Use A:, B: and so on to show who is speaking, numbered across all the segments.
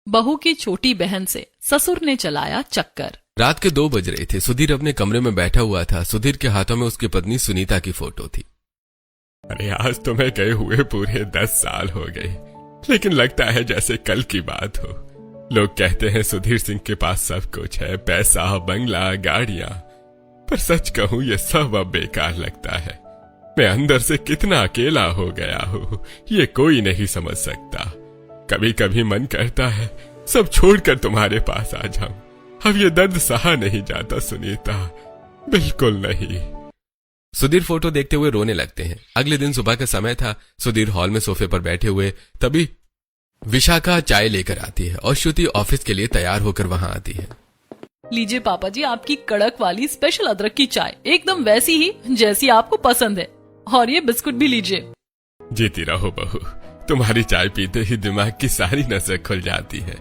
A: बहू की छोटी बहन से ससुर ने चलाया चक्कर।
B: रात के 2 बज रहे थे। सुधीर अपने कमरे में बैठा हुआ था। सुधीर के हाथों में उसकी पत्नी सुनीता की फोटो थी।
C: अरे आज तो मैं गए हुए पूरे 10 साल हो गए, लेकिन लगता है जैसे कल की बात हो। लोग कहते हैं सुधीर सिंह के पास सब कुछ है, पैसा, बंगला, गाड़ियां, पर सच कहूं ये सब अब बेकार लगता है। मैं अंदर से कितना अकेला हो गया हूं, ये कोई नहीं समझ सकता। कभी कभी मन करता है सब छोड़कर तुम्हारे पास आ जाऊं। अब ये दर्द सहा नहीं जाता सुनीता, बिल्कुल नहीं।
B: सुधीर फोटो देखते हुए रोने लगते हैं। अगले दिन सुबह का समय था। सुधीर हॉल में सोफे पर बैठे हुए, तभी विशाखा चाय लेकर आती है और श्रुति ऑफिस के लिए तैयार होकर वहां आती है।
A: लीजिए पापा जी, आपकी कड़क वाली स्पेशल अदरक की चाय, एकदम वैसी ही जैसी आपको पसंद है। और ये बिस्कुट भी लीजिए।
C: जीती रहो बहू, तुम्हारी चाय पीते ही दिमाग की सारी नसें खुल जाती है।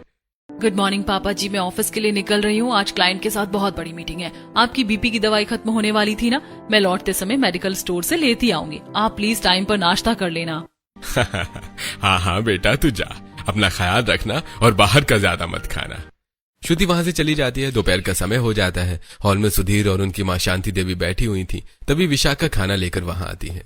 A: गुड मॉर्निंग पापा जी, मैं ऑफिस के लिए निकल रही हूँ। आज क्लाइंट के साथ बहुत बड़ी मीटिंग है। आपकी बीपी की दवाई खत्म होने वाली थी ना, मैं लौटते समय मेडिकल स्टोर से लेती आऊंगी। आप प्लीज टाइम पर नाश्ता कर लेना।
C: हाँ हाँ बेटा, तू जा, अपना ख्याल रखना और बाहर का ज्यादा मत खाना।
B: श्रुति वहां से चली जाती है। दोपहर का समय हो जाता है। हॉल में सुधीर और उनकी माँ शांति देवी बैठी हुई थी। तभी विशाखा खाना लेकर वहां आती है।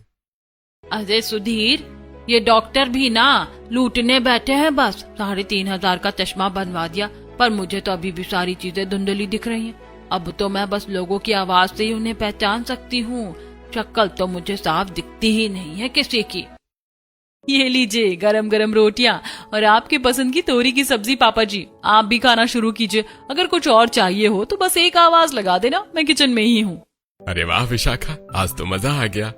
A: अरे सुधीर, ये डॉक्टर भी ना लूटने बैठे हैं बस। 3,500 का चश्मा बनवा दिया, पर मुझे तो अभी भी सारी चीजें धुंधली दिख रही हैं। अब तो मैं बस लोगों की आवाज से ही उन्हें पहचान सकती हूँ। शक्ल तो मुझे साफ दिखती ही नहीं है किसी की। ये लीजिए गरम गरम रोटियां और आपके पसंद की तोरी की सब्जी। पापा जी, आप भी खाना शुरू कीजिए। अगर कुछ और चाहिए हो तो बस एक आवाज लगा देना, मैं किचन में ही हूँ।
C: अरे वाह विशाखा, आज तो मजा आ गया।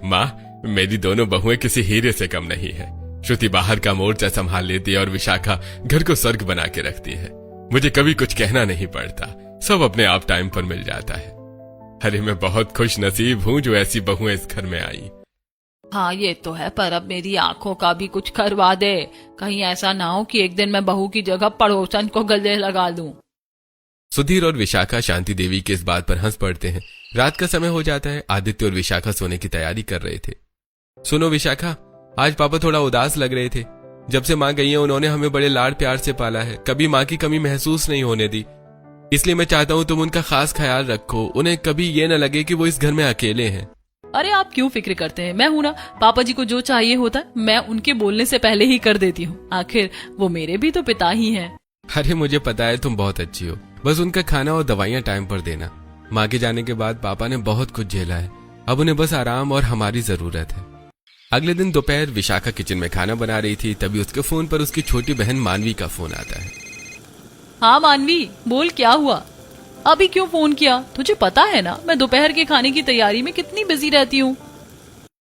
C: माँ, मेरी दोनों बहुएं किसी हीरे से कम नहीं है। श्रुति बाहर का मोर्चा संभाल लेती है और विशाखा घर को स्वर्ग बना के रखती है। मुझे कभी कुछ कहना नहीं पड़ता, सब अपने आप टाइम पर मिल जाता है। अरे मैं बहुत खुश नसीब हूँ जो ऐसी बहुएं इस घर में आई।
A: हाँ ये तो है, पर अब मेरी आंखों का भी कुछ करवा दे। कहीं ऐसा ना हो कि एक दिन मैं बहू की जगह पड़ोसन को गले लगा लूं।
B: सुधीर और विशाखा शांति देवी के इस बात पर हंस पड़ते हैं। रात का समय हो जाता है। आदित्य और विशाखा सोने की तैयारी कर रहे थे। सुनो विशाखा, आज पापा थोड़ा उदास लग रहे थे। जब से माँ गई है उन्होंने हमें बड़े लाड प्यार से पाला है, कभी माँ की कमी महसूस नहीं होने दी। इसलिए मैं चाहता हूँ तुम उनका खास ख्याल रखो, उन्हें कभी ये न लगे कि वो इस घर में अकेले हैं।
A: अरे आप क्यों फिक्र करते हैं, मैं हूं ना। पापा जी को जो चाहिए होता है मैं उनके बोलने से पहले ही कर देती हूँ। आखिर वो मेरे भी तो पिता ही हैं।
B: अरे मुझे पता है तुम बहुत अच्छी हो, बस उनका खाना और दवाइयाँ टाइम पर देना। माँ के जाने के बाद पापा ने बहुत कुछ झेला है, अब उन्हें बस आराम और हमारी जरूरत है। अगले दिन दोपहर विशाखा किचन में खाना बना रही थी। तभी उसके फोन पर उसकी छोटी बहन मानवी का फोन आता है।
A: हाँ मानवी, बोल क्या हुआ? अभी क्यों फोन किया? तुझे पता है ना मैं दोपहर के खाने की तैयारी में कितनी बिजी रहती हूँ।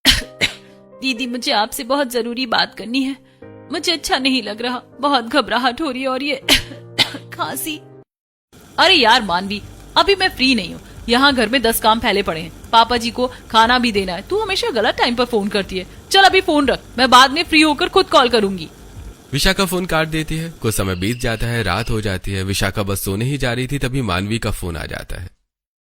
A: दीदी, मुझे आपसे बहुत जरूरी बात करनी है। मुझे अच्छा नहीं लग रहा, बहुत घबराहट हो रही है और ये खांसी। अरे यार मानवी, अभी मैं फ्री नहीं हूँ। यहाँ घर में 10 काम फैले पड़े हैं। पापा जी को खाना भी देना है। तू हमेशा गलत टाइम पर फोन करती है। चल अभी फोन रख, मैं बाद में फ्री होकर खुद कॉल करूंगी।
B: विशाखा फोन काट देती है। कुछ समय बीत जाता है, रात हो जाती है। विशाखा बस सोने ही जा रही थी, तभी मानवी का फोन आ जाता है।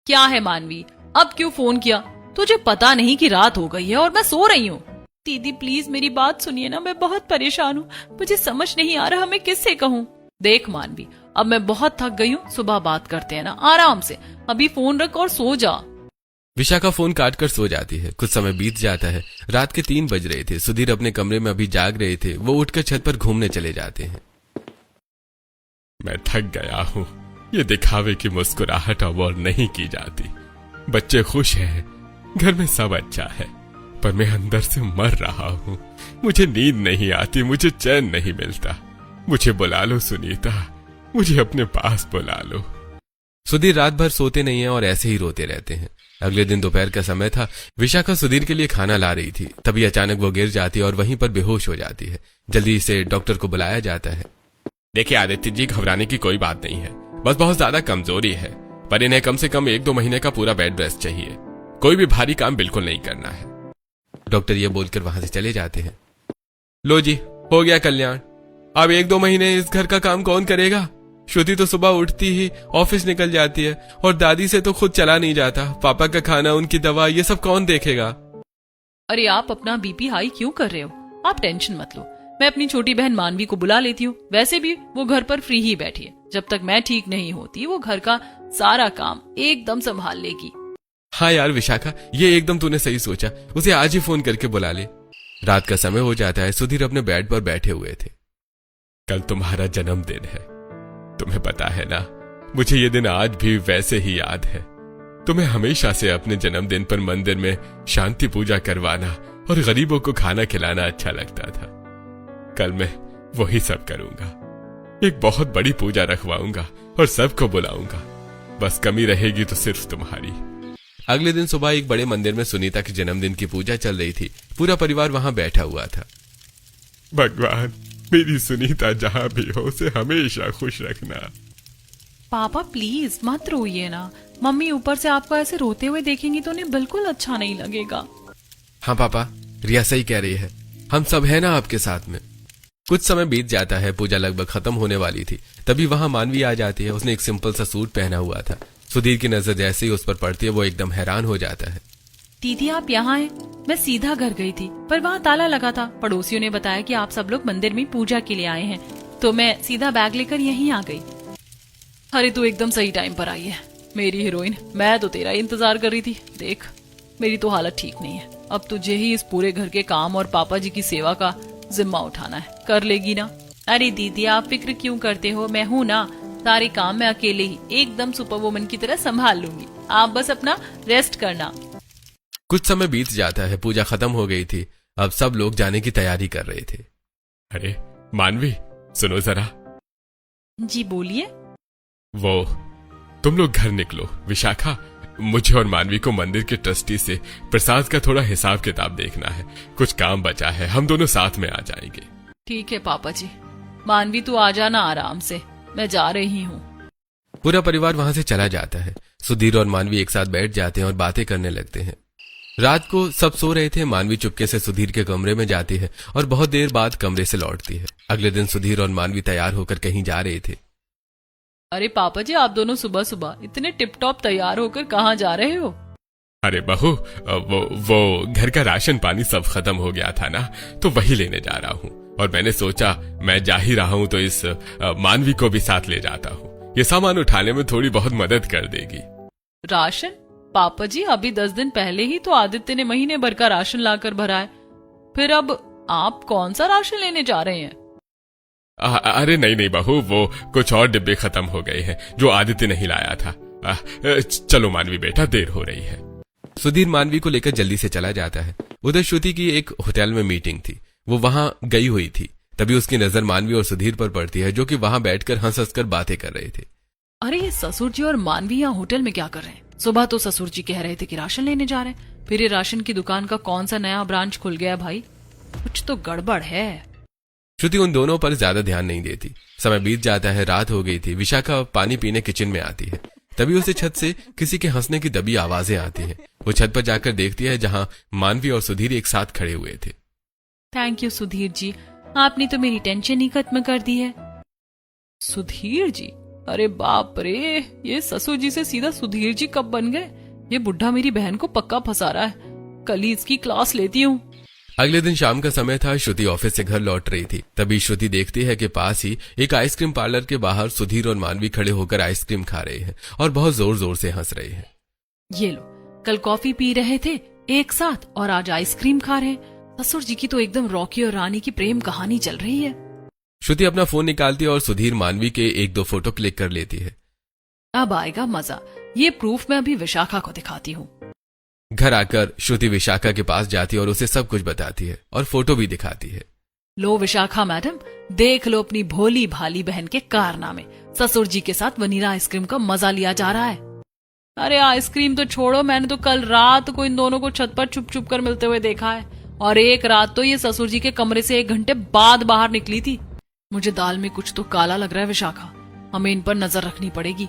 A: क्या है मानवी, अब क्यों फोन किया? तुझे पता नहीं कि रात हो गई है और मैं सो रही हूँ। दीदी प्लीज मेरी बात सुनिए ना, मैं बहुत परेशान हूँ। मुझे समझ नहीं आ रहा मैं किससे कहूँ। देख मानवी, अब मैं बहुत थक गई हूँ, सुबह बात करते हैं ना आराम से। अभी फोन रख और सो जा।
B: विशाखा फोन काटकर सो जाती है। कुछ समय बीत जाता है। रात के 3 बज रहे थे। सुधीर अपने कमरे में अभी जाग रहे थे। वो उठकर छत पर घूमने चले जाते हैं।
C: मैं थक गया हूँ, ये दिखावे की मुस्कुराहट अब और नहीं की जाती। बच्चे खुश हैं, घर में सब अच्छा है, पर मैं अंदर से मर रहा हूँ। मुझे नींद नहीं आती, मुझे चैन नहीं मिलता। मुझे बुला लो सुनीता, मुझे अपने पास बुला लो।
B: सुधीर रात भर सोते नहीं है और ऐसे ही रोते रहते हैं। अगले दिन दोपहर का समय था। विशाखा सुधीर के लिए खाना ला रही थी, तभी अचानक वो गिर जाती है और वहीं पर बेहोश हो जाती है। जल्दी से डॉक्टर को बुलाया जाता है।
C: देखिए आदित्य जी, घबराने की कोई बात नहीं है, बस बहुत ज्यादा कमजोरी है, पर इन्हें कम से कम 1-2 महीने का पूरा बेड रेस्ट चाहिए। कोई भी भारी काम बिल्कुल नहीं करना है।
B: डॉक्टर ये बोलकर वहां से चले जाते हैं। लो जी, हो गया कल्याण। अब 1-2 महीने इस घर का काम कौन करेगा? श्रुति तो सुबह उठती ही ऑफिस निकल जाती है और दादी से तो खुद चला नहीं जाता। पापा का खाना, उनकी दवा, ये सब कौन देखेगा?
A: अरे आप अपना बीपी हाई क्यों कर रहे हो? आप टेंशन मत लो, मैं अपनी छोटी बहन मानवी को बुला लेती हूँ। वैसे भी वो घर पर फ्री ही बैठी है। जब तक मैं ठीक नहीं होती वो घर का सारा काम एकदम संभाल लेगी।
B: हाँ यार विशाखा, ये एकदम तूने सही सोचा। उसे आज ही फोन करके बुला ले। रात का समय हो जाता है। सुधीर अपने बेड पर बैठे हुए थे।
C: कल तुम्हारा जन्मदिन है, तुम्हें पता है ना। मुझे ये दिन आज भी वैसे ही याद है। तुम्हें हमेशा से अपने जन्मदिन पर मंदिर में शांति पूजा करवाना और गरीबों को खाना खिलाना अच्छा लगता था। कल मैं वही सब करूंगा। एक बहुत बड़ी पूजा रखवाऊंगा और सबको बुलाऊंगा। बस कमी रहेगी तो सिर्फ तुम्हारी।
B: अगले दिन सुबह एक बड़े मंदिर में सुनीता के जन्मदिन की पूजा चल रही थी। पूरा परिवार वहां बैठा हुआ था।
C: भगवान, मेरी सुनीता जहां भी हो उसे हमेशा खुश रखना।
A: पापा प्लीज मत रोइए ना। मम्मी ऊपर से आपको ऐसे रोते हुए देखेंगी तो उन्हें बिल्कुल अच्छा नहीं लगेगा।
B: हाँ पापा, रिया सही कह रही है। हम सब है ना आपके साथ में। कुछ समय बीत जाता है। पूजा लगभग खत्म होने वाली थी। तभी वहां मानवी आ जाती है। उसने एक सिंपल सा सूट पहना हुआ था। सुधीर की नजर जैसे ही उस पर पड़ती है वो एकदम हैरान हो जाता है।
A: दीदी आप यहाँ हैं? मैं सीधा घर गई थी पर वहाँ ताला लगा था। पड़ोसियों ने बताया कि आप सब लोग मंदिर में पूजा के लिए आए हैं, तो मैं सीधा बैग लेकर यहीं आ गई। अरे तू एकदम सही टाइम पर आई है मेरी हीरोइन। मैं तो तेरा ही इंतजार कर रही थी। देख मेरी तो हालत ठीक नहीं है। अब तुझे ही इस पूरे घर के काम और पापा जी की सेवा का जिम्मा उठाना है। कर लेगी ना? अरे दीदी आप फिक्र क्यों करते हो, मैं हूँ ना। सारे काम मैं अकेले ही एकदम सुपर वुमन की तरह संभाल लूंगी। आप बस अपना रेस्ट करना।
B: कुछ समय बीत जाता है। पूजा खत्म हो गई थी। अब सब लोग जाने की तैयारी कर रहे थे।
C: अरे मानवी, सुनो जरा।
A: जी बोलिए।
C: वो तुम लोग घर निकलो। विशाखा, मुझे और मानवी को मंदिर के ट्रस्टी से प्रसाद का थोड़ा हिसाब किताब देखना है। कुछ काम बचा है, हम दोनों साथ में आ जाएंगे।
A: ठीक है पापा जी। मानवी तू आ जाना आराम से, मैं जा रही हूँ।
B: पूरा परिवार वहां से चला जाता है। सुधीर और मानवी एक साथ बैठ जाते हैं और बातें करने लगते हैं। रात को सब सो रहे थे। मानवी चुपके से सुधीर के कमरे में जाती है और बहुत देर बाद कमरे से लौटती है। अगले दिन सुधीर और मानवी तैयार होकर कहीं जा रहे थे।
A: अरे पापा जी आप दोनों सुबह सुबह इतने टिप टॉप तैयार होकर कहाँ जा रहे हो?
C: अरे बहू, वो घर का राशन पानी सब खत्म हो गया था ना, तो वही लेने जा रहा हूँ। और मैंने सोचा मैं जा ही रहा हूँ तो इस मानवी को भी साथ ले जाता हूँ। ये सामान उठाने में थोड़ी बहुत मदद कर देगी।
A: राशन? पापा जी अभी 10 दिन पहले ही तो आदित्य ने महीने भर का राशन लाकर भरा है। फिर अब आप कौन सा राशन लेने जा रहे हैं?
C: अरे नहीं बहू, वो कुछ और डिब्बे खत्म हो गए हैं जो आदित्य नहीं लाया था। चलो मानवी बेटा, देर हो रही है।
B: सुधीर मानवी को लेकर जल्दी से चला जाता है। उधर श्रुति की एक होटल में मीटिंग थी। वो वहां गई हुई थी। तभी उसकी नजर मानवी और सुधीर पर पड़ती है, जो कि वहां बैठकर हंस हंस कर बातें कर रहे थे।
A: अरे ये ससुर जी और मानवी यहाँ होटल में क्या कर रहे हैं? सुबह तो ससुर जी कह रहे थे कि राशन लेने जा रहे हैं, फिर ये राशन की दुकान का कौन सा नया ब्रांच खुल गया भाई? कुछ तो गड़बड़ है।
B: श्रुति उन दोनों पर ज्यादा ध्यान नहीं देती। समय बीत जाता है। रात हो गई थी। विशाखा पानी पीने किचन में आती है। तभी उसे छत से किसी के हंसने की दबी आवाजें आती हैं। वो छत पर जाकर देखती है जहां मानवी और सुधीर एक साथ खड़े हुए थे।
A: थैंक यू सुधीर जी, आपने तो मेरी टेंशन ही खत्म कर दी है। सुधीर जी? अरे बाप रे, ये ससुर जी से सीधा सुधीर जी कब बन गए? ये बुढ़ा मेरी बहन को पक्का फंसा रहा है। कल ही इसकी क्लास लेती हूँ।
B: अगले दिन शाम का समय था। श्रुति ऑफिस से घर लौट रही थी। तभी श्रुति देखती है कि पास ही एक आइसक्रीम पार्लर के बाहर सुधीर और मानवी खड़े होकर आइसक्रीम खा रहे हैं और बहुत जोर जोर से हंस रहे हैं।
A: ये लो, कल कॉफी पी रहे थे एक साथ और आज आइसक्रीम खा रहे हैं। ससुर जी की तो एकदम रॉकी और रानी की प्रेम कहानी चल रही है।
B: श्रुति अपना फोन निकालती है और सुधीर मानवी के 1-2 फोटो क्लिक कर लेती है।
A: अब आएगा मजा। ये प्रूफ मैं अभी विशाखा को दिखाती हूँ।
B: घर आकर श्रुति विशाखा के पास जाती है और उसे सब कुछ बताती है और फोटो भी दिखाती है।
A: लो विशाखा मैडम, देख लो अपनी भोली भाली बहन के कारनामे। ससुर जी के साथ वनीला आइसक्रीम का मजा लिया जा रहा है। अरे आइसक्रीम तो छोड़ो, मैंने तो कल रात को इन दोनों को छत पर छुप छुप कर मिलते हुए देखा है। और एक रात तो ये ससुर जी के कमरे से 1 घंटे बाद बाहर निकली थी। मुझे दाल में कुछ तो काला लग रहा है विशाखा, हमें इन पर नजर रखनी पड़ेगी।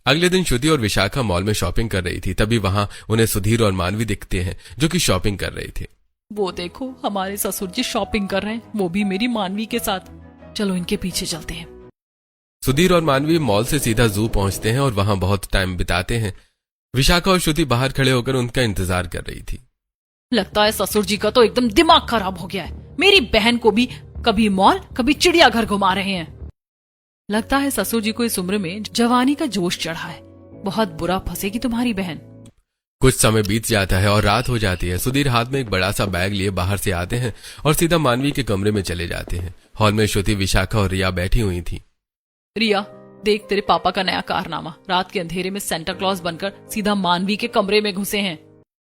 B: अगले दिन श्रुति और विशाखा मॉल में शॉपिंग कर रही थी। तभी वहां उन्हें सुधीर और मानवी दिखते हैं जो कि शॉपिंग कर रहे थे।
A: वो देखो हमारे ससुर जी शॉपिंग कर रहे हैं, वो भी मेरी मानवी के साथ। चलो इनके पीछे चलते हैं।
B: सुधीर और मानवी मॉल से सीधा जू पहुंचते हैं और वहां बहुत टाइम बिताते हैं। विशाखा और श्रुति बाहर खड़े होकर उनका इंतजार कर रही थी।
A: लगता है ससुर जी का तो एकदम दिमाग खराब हो गया है। मेरी बहन को भी कभी मॉल कभी चिड़ियाघर घुमा रहे हैं। लगता है ससुर जी को इस उम्र में जवानी का जोश चढ़ा है। बहुत बुरा फंसेगी तुम्हारी बहन।
B: कुछ समय बीत जाता है और रात हो जाती है। सुधीर हाथ में एक बड़ा सा बैग लिए बाहर से आते हैं और सीधा मानवी के कमरे में चले जाते हैं। हॉल में श्रुति, विशाखा और रिया बैठी हुई थी।
A: रिया, देख तेरे पापा का नया कारनामा। रात के अंधेरे में सेंटा क्लॉज बनकर सीधा मानवी के कमरे में घुसे हैं।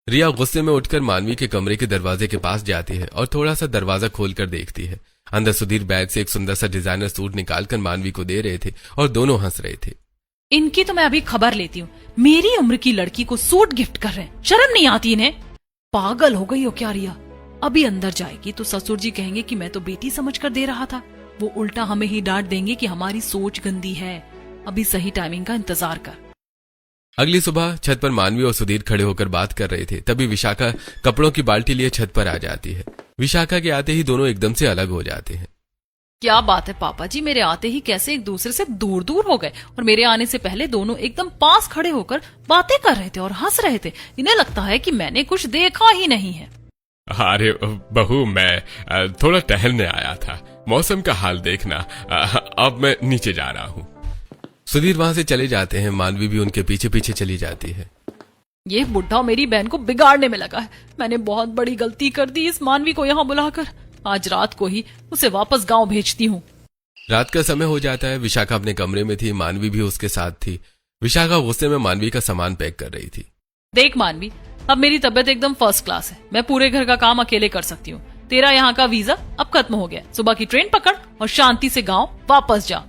B: रिया गुस्से में उठकर मानवी के कमरे के दरवाजे के पास जाती है और थोड़ा सा दरवाजा खोलकर देखती है। अंदर सुधीर बैग से एक सुंदर सा डिजाइनर सूट निकालकर मानवी को दे रहे थे और दोनों हंस रहे थे।
A: इनकी तो मैं अभी खबर लेती हूँ। मेरी उम्र की लड़की को सूट गिफ्ट कर रहे हैं, शर्म नहीं आती इन्हें? पागल हो गई हो क्या रिया? अभी अंदर जाएगी तो ससुर जी कहेंगे कि मैं तो बेटी समझकर दे रहा था। वो उल्टा हमें ही डांट देंगे कि हमारी सोच गंदी है। अभी सही टाइमिंग का इंतजार कर।
B: अगली सुबह छत पर मानवी और सुधीर खड़े होकर बात कर रहे थे। तभी विशाखा कपड़ों की बाल्टी लिए छत पर आ जाती है। विशाखा के आते ही दोनों एकदम से अलग हो जाते हैं।
A: क्या बात है पापा जी, मेरे आते ही कैसे एक दूसरे से दूर दूर हो गए, और मेरे आने से पहले दोनों एकदम पास खड़े होकर बातें कर रहे थे और हंस रहे थे। इन्हें लगता है कि मैंने कुछ देखा ही नहीं है।
C: अरे बहू, मैं थोड़ा टहलने आया था। मौसम का हाल देखना। अब मैं नीचे जा रहा हूँ।
B: सुधीर वहां से चले जाते हैं। मानवी भी उनके पीछे पीछे चली जाती है।
A: ये बुढ़ा मेरी बहन को बिगाड़ने में लगा है। मैंने बहुत बड़ी गलती कर दी इस मानवी को यहाँ बुलाकर। आज रात को ही उसे वापस गांव भेजती हूँ।
B: रात का समय हो जाता है। विशाखा अपने कमरे में थी, मानवी भी उसके साथ थी। विशाखा गुस्से में मानवी का सामान पैक कर रही थी।
A: देख मानवी, अब मेरी तबीयत एकदम फर्स्ट क्लास है। मैं पूरे घर का काम अकेले कर सकती हूँ। तेरा यहाँ का वीजा अब खत्म हो गया। सुबह की ट्रेन पकड़ और शांति से गाँव वापस जा।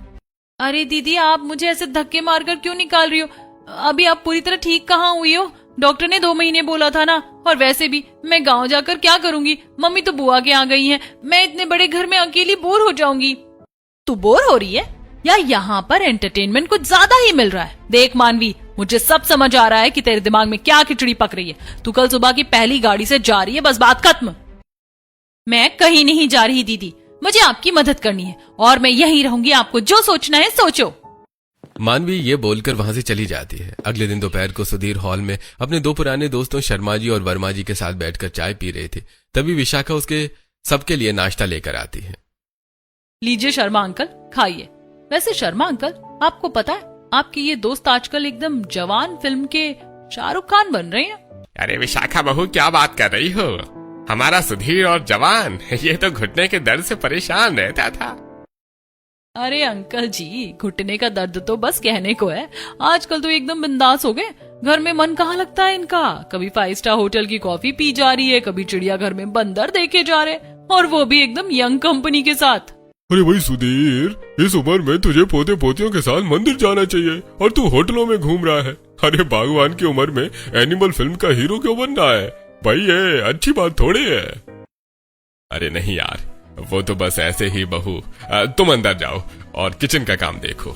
A: अरे दीदी, आप मुझे ऐसे धक्के मारकर क्यों निकाल रही हो? अभी आप पूरी तरह ठीक कहाँ हुई हो? डॉक्टर ने 2 महीने बोला था ना। और वैसे भी मैं गांव जाकर क्या करूंगी? मम्मी तो बुआ के यहाँ गई हैं। मैं इतने बड़े घर में अकेली बोर हो जाऊंगी। तू बोर हो रही है या यहाँ पर एंटरटेनमेंट कुछ ज्यादा ही मिल रहा है? देख मानवी, मुझे सब समझ आ रहा है कि तेरे दिमाग में क्या खिचड़ी पक रही है। तू कल सुबह की पहली गाड़ी से जा रही है, बस बात खत्म। मैं कहीं नहीं जा रही दीदी, मुझे आपकी मदद करनी है और मैं यहीं रहूंगी। आपको जो सोचना है सोचो।
B: मानवी ये बोलकर वहां से चली जाती है। अगले दिन दोपहर को सुधीर हॉल में अपने 2 पुराने दोस्तों शर्मा जी और वर्मा जी के साथ बैठकर चाय पी रहे थे। तभी विशाखा उसके सबके लिए नाश्ता लेकर आती है।
A: लीजिए शर्मा अंकल, खाइए। वैसे शर्मा अंकल, आपको पता है आपके ये दोस्त आजकल एकदम जवान फिल्म के शाहरुख खान बन रहे हैं।
C: अरे विशाखा बहू, क्या बात कर रही हो? हमारा सुधीर और जवान, ये तो घुटने के दर्द से परेशान रहता था।
A: अरे अंकल जी, घुटने का दर्द तो बस कहने को है। आजकल तो एकदम बिंदास हो गए। घर में मन कहाँ लगता है इनका। कभी 5 स्टार होटल की कॉफी पी जा रही है, कभी चिड़ियाघर में बंदर देखे जा रहे, और वो भी एकदम यंग कंपनी के साथ।
C: अरे भाई सुधीर, इस उम्र में तुझे पोते पोतियों के साथ मंदिर जाना चाहिए और तू होटलों में घूम रहा है। अरे बागवान की उम्र में एनिमल फिल्म का हीरो क्यों बनना है भाई? ये अच्छी बात थोड़ी है। अरे नहीं यार, वो तो बस ऐसे ही। बहू, तुम अंदर जाओ और किचन का काम देखो।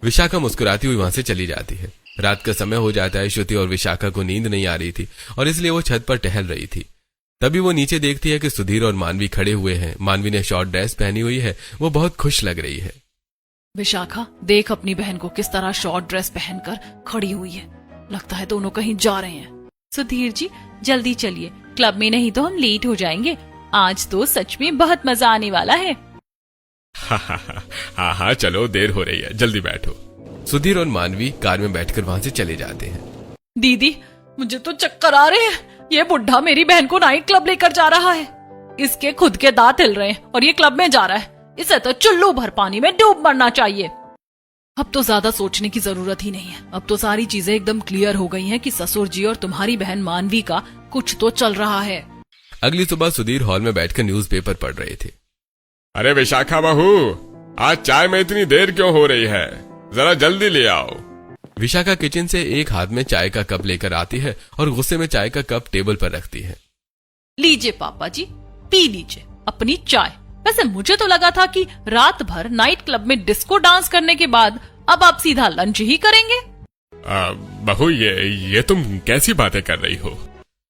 B: विशाखा मुस्कुराती हुई वहां से चली जाती है। रात का समय हो जाता है। श्रुति और विशाखा को नींद नहीं आ रही थी और इसलिए वो छत पर टहल रही थी। तभी वो नीचे देखती है कि सुधीर और मानवी खड़े हुए हैं। मानवी ने शॉर्ट ड्रेस पहनी हुई है। वो बहुत खुश लग रही है।
A: विशाखा, देख अपनी बहन को किस तरह शॉर्ट ड्रेस पहनकर खड़ी हुई है। लगता है दोनों कहीं जा रहे हैं। सुधीर जी, जल्दी चलिए, क्लब में नहीं तो हम लेट हो जाएंगे। आज तो सच में बहुत मजा आने वाला है।
C: हाँ, चलो, देर हो रही है, जल्दी बैठो।
B: सुधीर और मानवी कार में बैठकर वहां से चले जाते हैं।
A: दीदी, मुझे तो चक्कर आ रहे हैं। ये बुढ़ा मेरी बहन को नाइट क्लब लेकर जा रहा है। इसके खुद के दांत हिल रहे हैं और ये क्लब में जा रहा है। इसे तो चुल्लू भर पानी में डूब मरना चाहिए। अब तो ज्यादा सोचने की जरूरत ही नहीं है। अब तो सारी चीजें एकदम क्लियर हो गई हैं कि ससुर जी और तुम्हारी बहन मानवी का कुछ तो चल रहा है।
B: अगली सुबह सुधीर हॉल में बैठकर न्यूज़पेपर पढ़ रहे थे।
C: अरे विशाखा बहू, आज चाय में इतनी देर क्यों हो रही है? जरा जल्दी ले आओ।
B: विशाखा किचन से एक हाथ में चाय का कप लेकर आती है और गुस्से में चाय का कप टेबल पर रखती है।
A: लीजिए पापा जी, पी लीजिए अपनी चाय। वैसे मुझे तो लगा था कि रात भर नाइट क्लब में डिस्को डांस करने के बाद अब आप सीधा लंच ही करेंगे।
C: बहू, ये तुम कैसी बातें कर रही हो?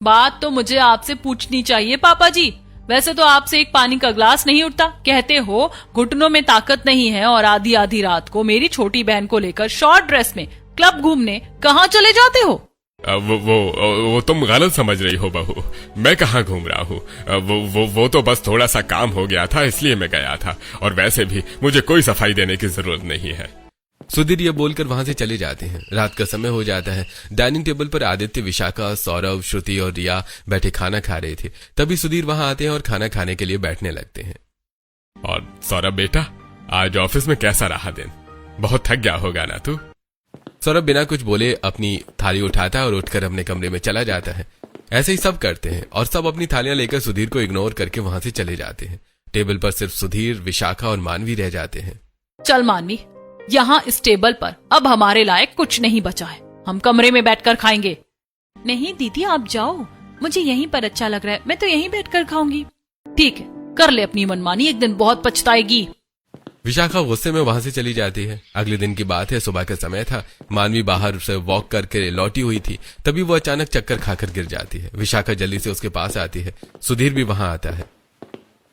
A: बात तो मुझे आपसे पूछनी चाहिए पापा जी। वैसे तो आपसे एक पानी का ग्लास नहीं उठता। कहते हो घुटनों में ताकत नहीं है और आधी आधी रात को मेरी छोटी बहन को लेकर शॉर्ट ड्रेस में क्लब घूमने कहाँ चले जाते हो?
C: वो तुम गलत समझ रही हो बहू। मैं कहाँ घूम रहा हूँ। वो तो बस थोड़ा सा काम हो गया था इसलिए मैं गया था, और वैसे भी मुझे कोई सफाई देने की जरूरत नहीं है।
B: सुधीर ये बोलकर वहां से चले जाते हैं। रात का समय हो जाता है। डाइनिंग टेबल पर आदित्य, विशाखा, सौरभ, श्रुति और रिया बैठे खाना खा रहे थे। तभी सुधीर वहां आते हैं और खाना खाने के लिए बैठने लगते हैं।
C: और सौरभ बेटा, आज ऑफिस में कैसा रहा दिन? बहुत थक गया होगा ना तू?
B: सौरभ बिना कुछ बोले अपनी थाली उठाता है और उठकर अपने कमरे में चला जाता है। ऐसे ही सब करते हैं और सब अपनी थालियां लेकर सुधीर को इग्नोर करके वहां से चले जाते हैं। टेबल पर सिर्फ सुधीर, विशाखा और मानवी रह जाते हैं।
A: चल मानवी, यहाँ इस टेबल पर अब हमारे लायक कुछ नहीं बचा है। हम कमरे में बैठकर खाएंगे। नहीं दीदी, आप जाओ, मुझे यहीं पर अच्छा लग रहा है, मैं तो यहीं बैठकर खाऊंगी। ठीक है, कर ले अपनी मनमानी, एक दिन बहुत पछताएगी।
B: विशाखा गुस्से में वहां से चली जाती है। अगले दिन की बात है, सुबह का समय था। मानवी बाहर से वॉक करके लौटी हुई थी। तभी वो अचानक चक्कर खाकर गिर जाती है। विशाखा जल्दी से उसके पास आती है। सुधीर भी वहां आता है।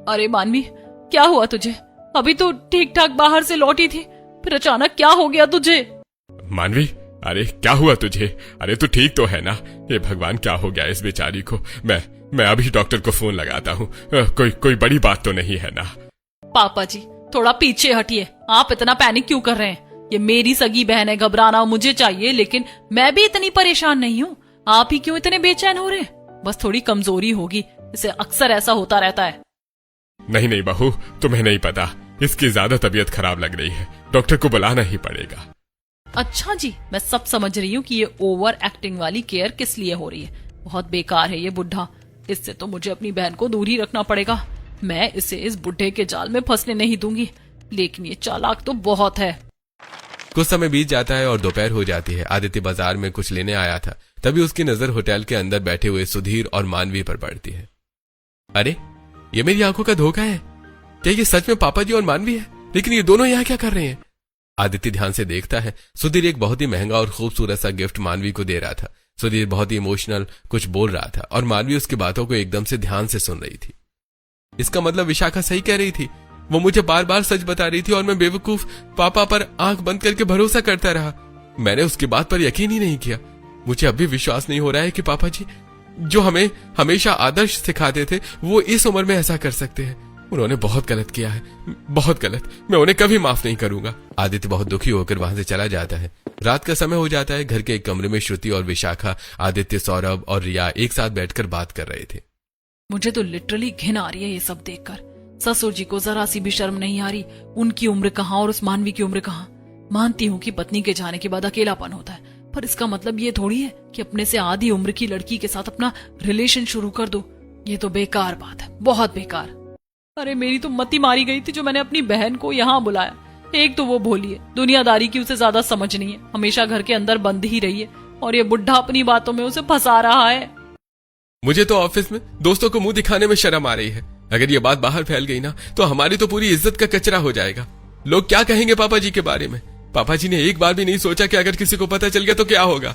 A: अरे मानवी, क्या हुआ तुझे? अभी तो ठीक ठाक बाहर से लौटी थी, फिर अचानक क्या हो गया तुझे?
C: मानवी, अरे क्या हुआ तुझे? अरे तू ठीक तो है ना? ये भगवान, क्या हो गया इस बेचारी को? मैं अभी डॉक्टर को फोन लगाता हूँ। कोई बड़ी बात तो नहीं है ना?
A: पापा जी, थोड़ा पीछे हटिए। आप इतना पैनिक क्यों कर रहे हैं? ये मेरी सगी बहन है, घबराना मुझे चाहिए, लेकिन मैं भी इतनी परेशान नहीं हूँ। आप ही क्यों इतने बेचैन हो रहे हैं? बस थोड़ी कमजोरी होगी, इसे अक्सर ऐसा होता रहता है।
C: नहीं बहू, तुम्हें नहीं पता, इसकी ज्यादा तबीयत खराब लग रही है, डॉक्टर को बुलाना ही पड़ेगा।
A: अच्छा जी, मैं सब समझ रही हूँ कि ये ओवर एक्टिंग वाली केयर किस लिए हो रही है। बहुत बेकार है ये बुढ़ा, इससे तो मुझे अपनी बहन को दूर ही रखना पड़ेगा। मैं इसे इस बुढ़े के जाल में फंसने नहीं दूंगी, लेकिन ये चालाक तो बहुत है।
B: कुछ समय बीत जाता है और दोपहर हो जाती है। आदित्य बाजार में कुछ लेने आया था। तभी उसकी नजर होटल के अंदर बैठे हुए सुधीर और मानवी पर पड़ती है। अरे, ये मेरी आंखों का धोखा है। क्या ये सच में पापा जी और मानवी है? लेकिन ये दोनों यहाँ क्या कर रहे हैं? आदित्य ध्यान से देखता है। सुधीर एक बहुत ही महंगा और खूबसूरत सा गिफ्ट मानवी को दे रहा था। सुधीर बहुत ही इमोशनल कुछ बोल रहा था और मानवी उसकी बातों को एकदम से ध्यान से सुन रही थी। इसका मतलब विशाखा सही कह रही थी। वो मुझे बार बार सच बता रही थी और मैं बेवकूफ पापा पर आंख बंद करके भरोसा करता रहा। मैंने उसकी बात पर यकीन ही नहीं किया। मुझे अब भी विश्वास नहीं हो रहा है कि पापा जी जो हमें हमेशा आदर्श सिखाते थे, वो इस उम्र में ऐसा कर सकते हैं। उन्होंने बहुत गलत किया है, बहुत गलत। मैं उन्हें कभी माफ नहीं करूंगा। आदित्य बहुत दुखी होकर वहां से चला जाता है। रात का समय हो जाता है। घर के एक कमरे में श्रुति और विशाखा, आदित्य, सौरभ और रिया एक साथ बैठकर बात कर रहे थे।
A: मुझे तो लिटरली घिन आ रही है ये सब देखकर। ससुर जी को जरा सी भी शर्म नहीं आ रही। उनकी उम्र कहाँ और उस मानवी की उम्र कहाँ? मानती हूँ कि पत्नी के जाने के बाद अकेलापन होता है, पर इसका मतलब ये थोड़ी है कि अपने से आधी उम्र की लड़की के साथ अपना रिलेशन शुरू कर दो। ये तो बेकार बात है, बहुत बेकार। अरे मेरी तो मती मारी गई थी जो मैंने अपनी बहन को यहाँ बुलाया। एक तो वो भोली है, दुनियादारी की उसे ज्यादा समझ नहीं है, हमेशा घर के अंदर बंद ही रही है, और ये बुढ़ा अपनी बातों में उसे फंसा रहा है।
B: मुझे तो ऑफिस में दोस्तों को मुंह दिखाने में शर्म आ रही है। अगर ये बात बाहर फैल गई ना तो हमारी तो पूरी इज्जत का कचरा हो जाएगा। लोग क्या कहेंगे पापा जी के बारे में? पापा जी ने एक बार भी नहीं सोचा कि अगर किसी को पता चल गया तो क्या होगा।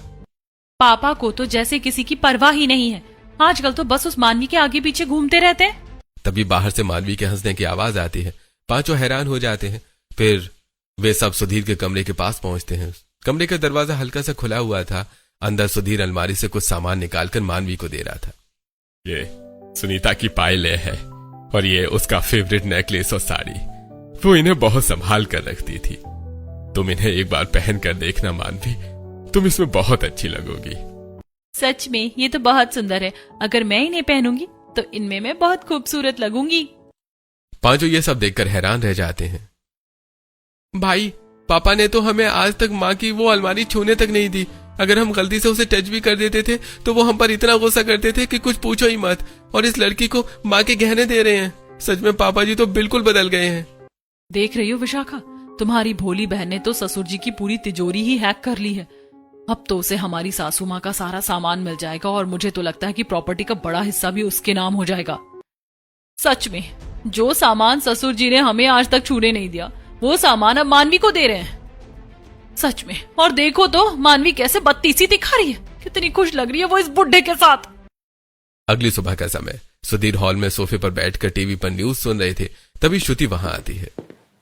A: पापा को तो जैसे किसी की परवाह ही नहीं है। आजकल तो बस उस मानवी के आगे पीछे घूमते रहते हैं।
B: तभी बाहर से मानवी के हंसने की आवाज आती है। पांचों हैरान हो जाते हैं। फिर वे सब सुधीर के कमरे के पास पहुंचते हैं। कमरे का दरवाजा हल्का सा खुला हुआ था। अंदर सुधीर अलमारी से कुछ सामान निकालकर मानवी को दे रहा था।
C: ये सुनीता की पायलें है और ये उसका फेवरेट नेकलेस और साड़ी। वो इन्हें बहुत संभाल कर रखती थी। तुम इन्हें एक बार पहन कर देखना मानवी, तुम इसमें बहुत अच्छी लगोगी।
A: सच में ये तो बहुत सुंदर है। अगर मैं इन्हें पहनूंगी तो इनमें मैं बहुत खूबसूरत लगूंगी।
B: पांचों ये सब देखकर हैरान रह जाते हैं। भाई, पापा ने तो हमें आज तक माँ की वो अलमारी छूने तक नहीं दी। अगर हम गलती से उसे टच भी कर देते थे तो वो हम पर इतना गुस्सा करते थे कि कुछ पूछो ही मत। और इस लड़की को माँ के गहने दे रहे हैं। सच में पापा जी तो बिल्कुल बदल गए हैं।
A: देख रही हो विशाखा, तुम्हारी भोली बहन ने तो ससुर जी की पूरी तिजोरी ही हैक कर ली है। अब तो उसे हमारी सासू माँ का सारा सामान मिल जाएगा और मुझे तो लगता है कि प्रॉपर्टी का बड़ा हिस्सा भी उसके नाम हो जाएगा। सच में जो सामान ससुर जी ने हमें आज तक छूने नहीं दिया, वो सामान अब मानवी को दे रहे हैं। सच में। और देखो तो मानवी कैसे बत्तीसी दिखा रही है, कितनी खुश लग रही है वो इस बुढ़े के साथ।
B: अगली सुबह का समय। सुधीर हॉल में सोफे पर बैठकर टीवी पर न्यूज सुन रहे थे। तभी श्रुति वहां आती है।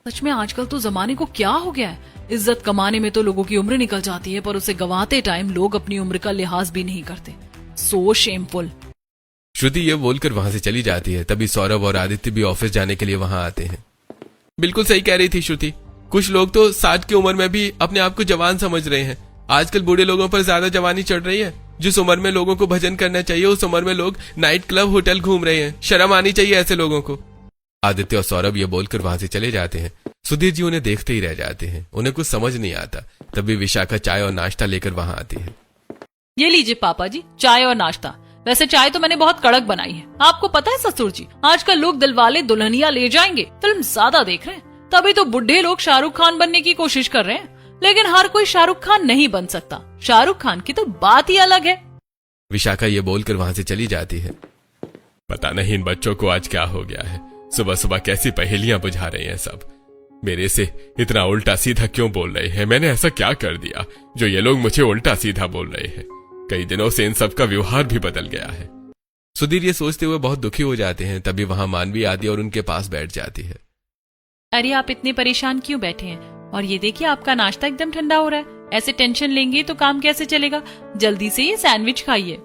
A: सच में आजकल तो जमाने को क्या हो गया है। इज्जत कमाने में तो लोगों की उम्र निकल जाती है, पर उसे गंवाते टाइम लोग अपनी उम्र का लिहाज भी नहीं करते। सो शेमफुल।
B: श्रुति ये बोलकर वहां से चली जाती है। तभी सौरभ और आदित्य भी ऑफिस जाने के लिए वहां आते हैं। बिल्कुल सही कह रही थी श्रुति, कुछ लोग तो 60 की उम्र में भी अपने आप को जवान समझ रहे हैं। आजकल बूढ़े लोगों पर ज्यादा जवानी चढ़ रही है। जिस उम्र में लोगों को भजन करना चाहिए उस उम्र में लोग नाइट क्लब होटल घूम रहे हैं। शर्म आनी चाहिए ऐसे लोगों को। आदित्य और सौरभ ये बोलकर वहां से चले जाते हैं। सुधीर जी उन्हें देखते ही रह जाते हैं, उन्हें कुछ समझ नहीं आता। तभी विशाखा चाय और नाश्ता लेकर वहां आती है।
A: ये लीजिए पापा जी, चाय और नाश्ता। वैसे चाय तो मैंने बहुत कड़क बनाई है। आपको पता है ससुर जी, आजकल लोग दिलवाले दुल्हनिया ले जाएंगे फिल्म ज्यादा देख रहे हैं। तभी तो बुढ़े लोग शाहरुख खान बनने की कोशिश कर रहे हैं, लेकिन हर कोई शाहरुख खान नहीं बन सकता। शाहरुख खान की तो बात ही अलग है।
B: विशाखा ये बोलकर वहां से चली जाती है।
C: पता नहीं इन बच्चों को आज क्या हो गया है, सुबह सुबह कैसी पहेलियां बुझा रहे हैं सब। मेरे से इतना उल्टा सीधा क्यों बोल रहे हैं? मैंने ऐसा क्या कर दिया जो ये लोग मुझे उल्टा सीधा बोल रहे हैं? कई दिनों से इन सब का व्यवहार भी बदल गया है।
B: सुधीर ये सोचते हुए बहुत दुखी हो जाते हैं। तभी वहां मानवी आती और उनके पास बैठ जाती है।
A: अरे आप इतने परेशान क्यों बैठे हैं? और ये देखिए आपका नाश्ता एकदम ठंडा हो रहा है। ऐसे टेंशन लेंगे तो काम कैसे चलेगा? जल्दी से ये सैंडविच खाइए।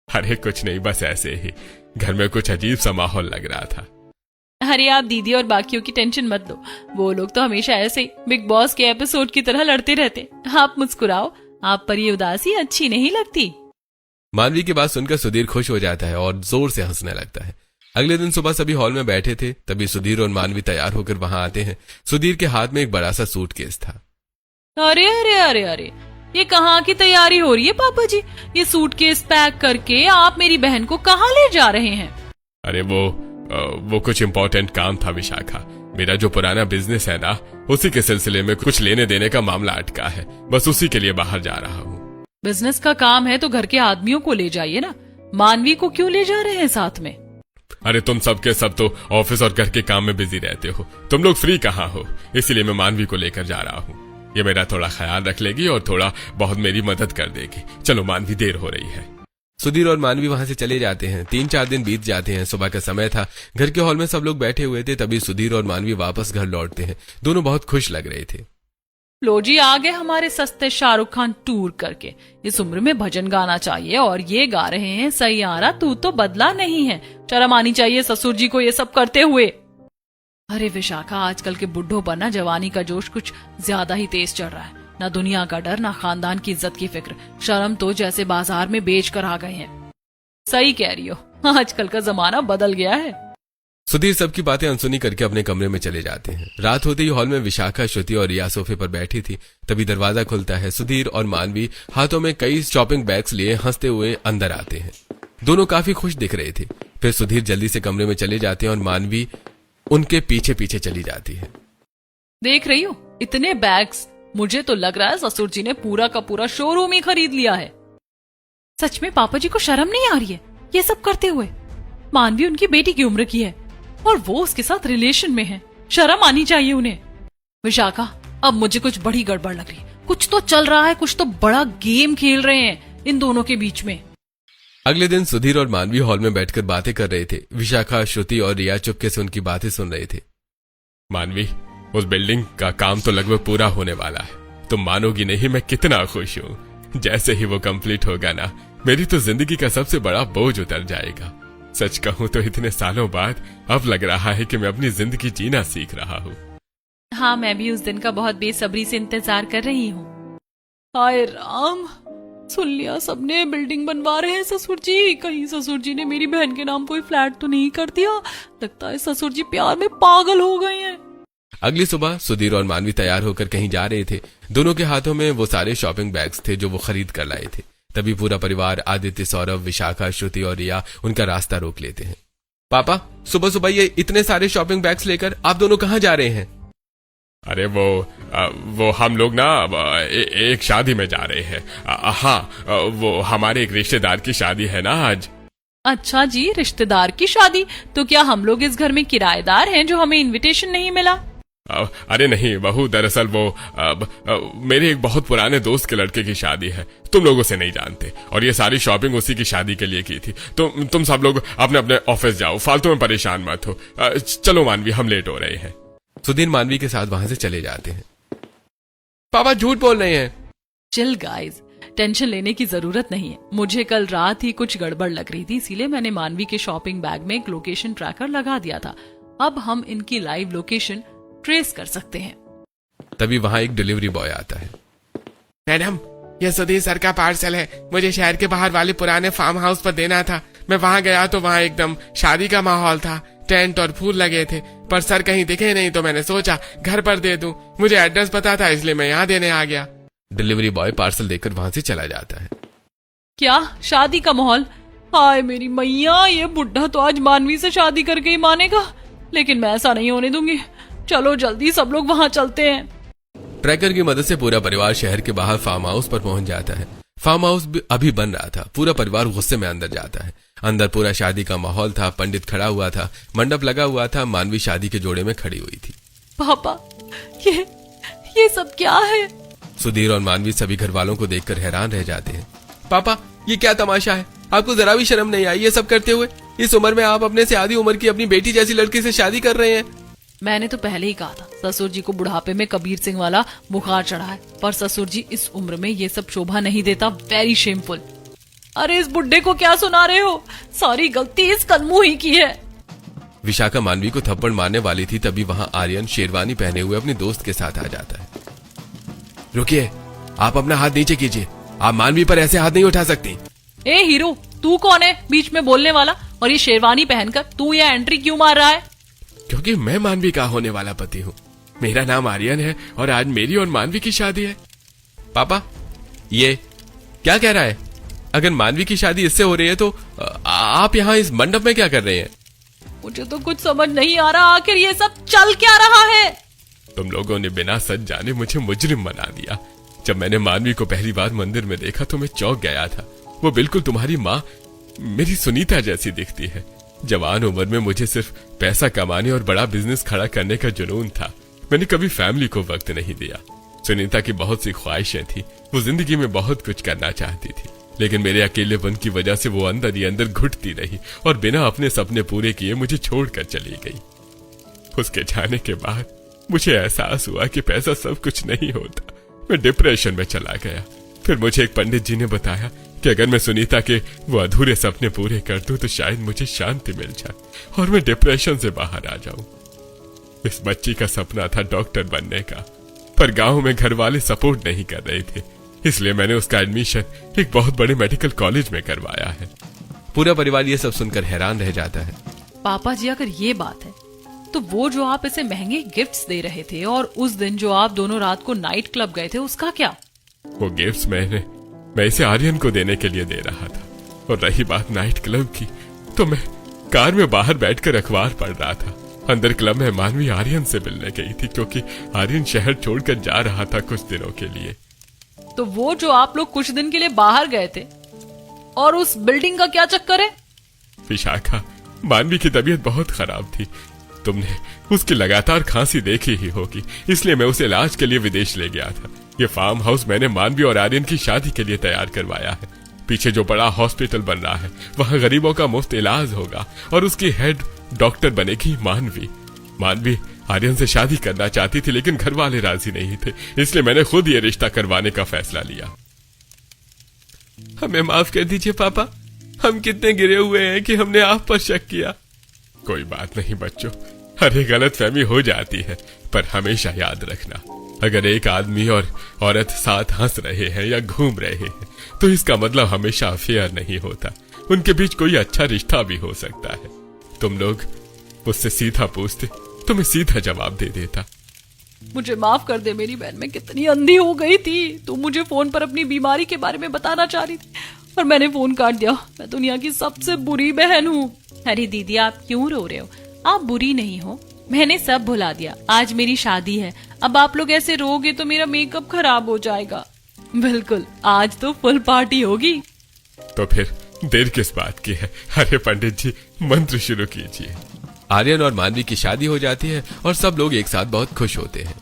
C: अरे कुछ नहीं, बस ऐसे ही घर में कुछ अजीब सा माहौल लग रहा था।
A: अरे आप दीदी और बाकियों की टेंशन मत लो, वो लोग तो हमेशा ऐसे ही बिग बॉस के एपिसोड की तरह लड़ते रहते। आप मुस्कुराओ, आप पर ये उदासी अच्छी नहीं लगती।
B: मानवी की बात सुनकर सुधीर खुश हो जाता है और जोर से हंसने लगता है। अगले दिन सुबह सभी हॉल में बैठे थे। तभी सुधीर और मानवी तैयार होकर वहां आते हैं। सुधीर के हाथ में एक बड़ा सा सूटकेस था।
A: अरे अरे अरे अरे, ये कहाँ की तैयारी हो रही है पापा जी? ये सूटकेस पैक करके आप मेरी बहन को कहाँ ले जा रहे हैं?
C: अरे वो कुछ इम्पोर्टेंट काम था विशाखा। मेरा जो पुराना बिजनेस है ना, उसी के सिलसिले में कुछ लेने देने का मामला अटका है। बस उसी के लिए बाहर जा रहा हूँ।
A: बिजनेस का काम है तो घर के आदमियों को ले जाइए ना, मानवी को क्यों ले जा रहे हैं साथ में?
C: अरे तुम सब के सब तो ऑफिस और घर के काम में बिजी रहते हो, तुम लोग फ्री कहाँ हो? इसीलिए मैं मानवी को लेकर जा रहा हूँ। ये मेरा थोड़ा ख्याल रख लेगी और थोड़ा बहुत मेरी मदद कर देगी। चलो मानवी, देर हो रही है।
B: सुधीर और मानवी वहां से चले जाते हैं। 3-4 दिन बीत जाते हैं। सुबह का समय था। घर के हॉल में सब लोग बैठे हुए थे। तभी सुधीर और मानवी वापस घर लौटते हैं। दोनों बहुत खुश लग रहे थे।
A: लो जी, आ गए हमारे सस्ते शाहरुख खान टूर करके। इस उम्र में भजन गाना चाहिए और ये गा रहे हैं सैयारा तू तो बदला नहीं है। शर्म आनी चाहिए ससुर जी को ये सब करते हुए। अरे विशाखा, आजकल के बुढ़ों पर ना जवानी का जोश कुछ ज्यादा ही तेज चढ़ रहा है। ना दुनिया का डर, ना खानदान की इज्जत की फिक्र। शर्म तो जैसे बाजार में बेच कर आ गए हैं। सही कह रही हो, आजकल का जमाना बदल गया है।
B: सुधीर सबकी बातें अनसुनी करके अपने कमरे में चले जाते हैं। रात होते ही हॉल में विशाखा, श्रुति और रिया सोफे पर बैठी थी। तभी दरवाजा खुलता है। सुधीर और मानवी हाथों में कई शॉपिंग बैग्स लिए हंसते हुए अंदर आते हैं। दोनों काफी खुश दिख रहे थे। फिर सुधीर जल्दी से कमरे में चले जाते हैं और मानवी उनके पीछे पीछे चली जाती है।
A: देख रही हो इतने बैग्स? मुझे तो लग रहा है ससुर जी ने पूरा का पूरा शोरूम ही खरीद लिया है। सच में पापा जी को शर्म नहीं आ रही है ये सब करते हुए? मानवी उनकी बेटी की उम्र की है और वो उसके साथ रिलेशन में है। शर्म आनी चाहिए उन्हें। विशाखा, अब मुझे कुछ बड़ी गड़बड़ लग रही है। कुछ तो चल रहा है, कुछ तो बड़ा गेम खेल रहे हैं इन दोनों के बीच में।
B: अगले दिन सुधीर और मानवी हॉल में बैठकर बातें कर रहे थे। विशाखा, श्रुति और रिया चुपके से उनकी बातें सुन रहे थे।
C: मानवी, उस बिल्डिंग का काम तो लगभग पूरा होने वाला है। तुम मानोगी नहीं मैं कितना खुश हूँ। जैसे ही वो कंप्लीट होगा ना, मेरी तो जिंदगी का सबसे बड़ा बोझ उतर जाएगा। सच कहूँ तो इतने सालों बाद अब लग रहा है कि मैं अपनी जिंदगी जीना सीख रहा हूँ।
A: हाँ, मैं भी उस दिन का बहुत बेसब्री से इंतजार कर रही हूँ। हाय राम, सुन लिया सबने, बिल्डिंग बनवा रहे हैं ससुर जी। कहीं ससुर जी ने मेरी बहन के नाम कोई फ्लैट तो नहीं कर दिया? लगता है ससुर जी प्यार में पागल हो गए हैं।
B: अगली सुबह सुधीर और मानवी तैयार होकर कहीं जा रहे थे। दोनों के हाथों में वो सारे शॉपिंग बैग्स थे जो वो खरीद कर लाए थे। तभी पूरा परिवार, आदित्य, सौरभ, विशाखा, श्रुति और रिया उनका रास्ता रोक लेते हैं। पापा, सुबह सुबह ये इतने सारे शॉपिंग बैग्स लेकर आप दोनों कहाँ जा रहे हैं?
C: अरे वो हम लोग ना एक शादी में जा रहे हैं। हाँ, वो हमारे एक रिश्तेदार की शादी है ना आज।
A: अच्छा जी, रिश्तेदार की शादी? तो क्या हम लोग इस घर में किराएदार हैं जो हमें इनविटेशन नहीं मिला?
C: अरे नहीं बहू, दरअसल वो मेरे एक बहुत पुराने दोस्त के लड़के की शादी है। तुम लोग उसे नहीं जानते और ये सारी शॉपिंग उसी की शादी के लिए की थी। तुम सब लोग अपने अपने ऑफिस जाओ, फालतू में परेशान मत हो। चलो मानवी, हम लेट हो रहे हैं।
B: सुधीर मानवी के साथ वहां से चले जाते हैं। पापा झूठ बोल रहे हैं।
A: चिल गाइस, टेंशन लेने की जरूरत नहीं है। मुझे कल रात ही कुछ गड़बड़ लग रही थी, इसीलिए मैंने मानवी के शॉपिंग बैग में एक लोकेशन ट्रैकर लगा दिया था। अब हम इनकी लाइव लोकेशन ट्रेस कर सकते हैं।
B: तभी वहां एक डिलीवरी बॉय आता है। मैडम, ये सुधीर सर का पार्सल है, मुझे शहर के बाहर वाले पुराने फार्म हाउस पर देना था। मैं वहां गया तो वहां एकदम शादी का माहौल था, टेंट और फूल लगे थे, पर सर कहीं दिखे नहीं तो मैंने सोचा घर पर दे दूं। मुझे एड्रेस पता था इसलिए मैं यहाँ देने आ गया। डिलीवरी बॉय पार्सल देकर वहां से चला जाता है।
A: क्या शादी का माहौल? हाय मेरी मैया, ये बुढ़ा तो आज मानवी से शादी करके ही मानेगा, लेकिन मैं ऐसा नहीं होने दूंगी। चलो जल्दी सब लोग वहां चलते हैं।
B: ट्रैकर की मदद से पूरा परिवार शहर के बाहर फार्म हाउस पर पहुंच जाता है। फार्म हाउस अभी बन रहा था। पूरा परिवार गुस्से में अंदर जाता है। अंदर पूरा शादी का माहौल था, पंडित खड़ा हुआ था, मंडप लगा हुआ था, मानवी शादी के जोड़े में खड़ी हुई थी।
A: पापा, ये सब क्या है?
B: सुधीर और मानवी सभी घर वालों को देखकर हैरान रह जाते हैं। पापा, ये क्या तमाशा है? आपको जरा भी शर्म नहीं आई ये सब करते हुए? इस उम्र में आप अपने से आधी उम्र की अपनी बेटी जैसी लड़की से शादी कर रहे हैं।
A: मैंने तो पहले ही कहा था ससुर जी को बुढ़ापे में कबीर सिंह वाला बुखार चढ़ा है, पर ससुर जी इस उम्र में ये सब शोभा नहीं देता। Very shameful. अरे इस बुड्ढे को क्या सुना रहे हो? सारी गलती इस कलमू ही की है।
B: विशाखा मानवी को थप्पड़ मारने वाली थी, तभी वहां आर्यन शेरवानी पहने हुए अपने दोस्त के साथ आ जाता है। रुकिए, आप अपना हाथ नीचे कीजिए, आप मानवी पर ऐसे हाथ नहीं उठा सकती।
A: ए हीरो, तू कौन है बीच में बोलने वाला? और ये शेरवानी पहनकर तू यहाँ एंट्री क्यों मार रहा है?
B: क्योंकि मैं मानवी का होने वाला पति हूँ। मेरा नाम आर्यन है और आज मेरी और मानवी की शादी है। पापा, ये क्या कह रहा है? अगर मानवी की शादी इससे हो रही है तो आप यहाँ इस मंडप में क्या कर रहे हैं?
A: मुझे तो कुछ समझ नहीं आ रहा, आखिर ये सब चल क्या रहा है?
C: तुम लोगों ने बिना सच जाने मुझे मुजरिम बना दिया। जब मैंने मानवी को पहली बार मंदिर में देखा तो मैं चौंक गया था। वो बिल्कुल तुम्हारी माँ मेरी सुनीता जैसी दिखती है। जवान उम्र में मुझे सिर्फ पैसा कमाने और बड़ा बिजनेस खड़ा करने का जुनून था। मैंने कभी फैमिली को वक्त नहीं दिया। सुनीता की बहुत सी ख्वाहिशें थी, वो जिंदगी में बहुत कुछ करना चाहती थी, लेकिन मेरे अकेलेपन की वजह से वो अंदर ही अंदर घुटती रही और बिना अपने सपने पूरे किए मुझे छोड़कर चली गई। उसके जाने के बाद मुझे एहसास हुआ कि पैसा सब कुछ नहीं होता। मैं डिप्रेशन में चला गया। फिर मुझे एक पंडित जी ने बताया कि अगर मैं सुनीता के वो अधूरे सपने पूरे कर दूं तो शायद मुझे शांति मिल जाए और मैं डिप्रेशन से बाहर आ जाऊं। इस बच्ची का सपना था डॉक्टर बनने का, पर गांव में घर वाले सपोर्ट नहीं कर रहे थे, इसलिए मैंने उसका एडमिशन एक बहुत बड़े मेडिकल कॉलेज में करवाया है।
B: पूरा परिवार ये सब सुनकर हैरान रह जाता है।
A: पापा जी, अगर ये बात है तो वो जो आप इसे महंगे गिफ्ट्स दे रहे थे और उस दिन जो आप दोनों रात को नाइट क्लब गए थे, उसका क्या?
C: वो गिफ्ट्स मैं इसे आर्यन को देने के लिए दे रहा था। और रही बात नाइट क्लब की, तो मैं कार में बाहर बैठकर अखबार पढ़ रहा था। अंदर क्लब में मानवी आर्यन से मिलने गई थी, क्योंकि आर्यन शहर छोड़कर जा रहा था कुछ दिनों के लिए।
A: तो वो जो आप लोग कुछ दिन के लिए बाहर गए थे, और उस बिल्डिंग का क्या चक्कर है?
C: विशाखा, मानवी की तबीयत बहुत खराब थी। तुमने उसकी लगातार खांसी देखी ही होगी, इसलिए मैं उसे इलाज के लिए विदेश ले गया था। ये फार्म हाउस मैंने मानवी और आर्यन की शादी के लिए तैयार करवाया है। पीछे जो बड़ा हॉस्पिटल बन रहा है, वहां गरीबों का मुफ्त इलाज होगा और उसकी हेड डॉक्टर बनेगी मानवी। मानवी आर्यन से शादी करना चाहती थी, लेकिन घर वाले राजी नहीं थे, इसलिए मैंने खुद ये रिश्ता करवाने का फैसला लिया।
B: हमें माफ कर दीजिए पापा, हम कितने गिरे हुए हैं कि हमने आप पर शक किया।
C: कोई बात नहीं बच्चों, हर एक गलतफहमी हो जाती है, पर हमेशा याद रखना, अगर एक आदमी और औरत साथ हंस रहे हैं या घूम रहे हैं तो इसका मतलब हमेशा अफेयर नहीं होता। उनके बीच कोई अच्छा रिश्ता भी हो सकता है। तुम लोग मुझसे सीधा पूछते तो मैं सीधा जवाब दे देता।
A: मुझे माफ कर दे मेरी बहन, मैं कितनी अंधी हो गई थी। तू मुझे फोन पर अपनी बीमारी के बारे में बताना चाह रही थी और मैंने फोन काट दिया। मैं दुनिया की सबसे बुरी बहन हूँ। अरे दीदी, आप क्यों रो रहे हो? आप बुरी नहीं हो, मैंने सब भुला दिया। आज मेरी शादी है, अब आप लोग ऐसे रोगे तो मेरा मेकअप खराब हो जाएगा। बिल्कुल, आज तो फुल पार्टी होगी।
C: तो फिर देर किस बात की है? अरे पंडित जी, मंत्र शुरू कीजिए।
B: आर्यन और मानवी की शादी हो जाती है और सब लोग एक साथ बहुत खुश होते हैं।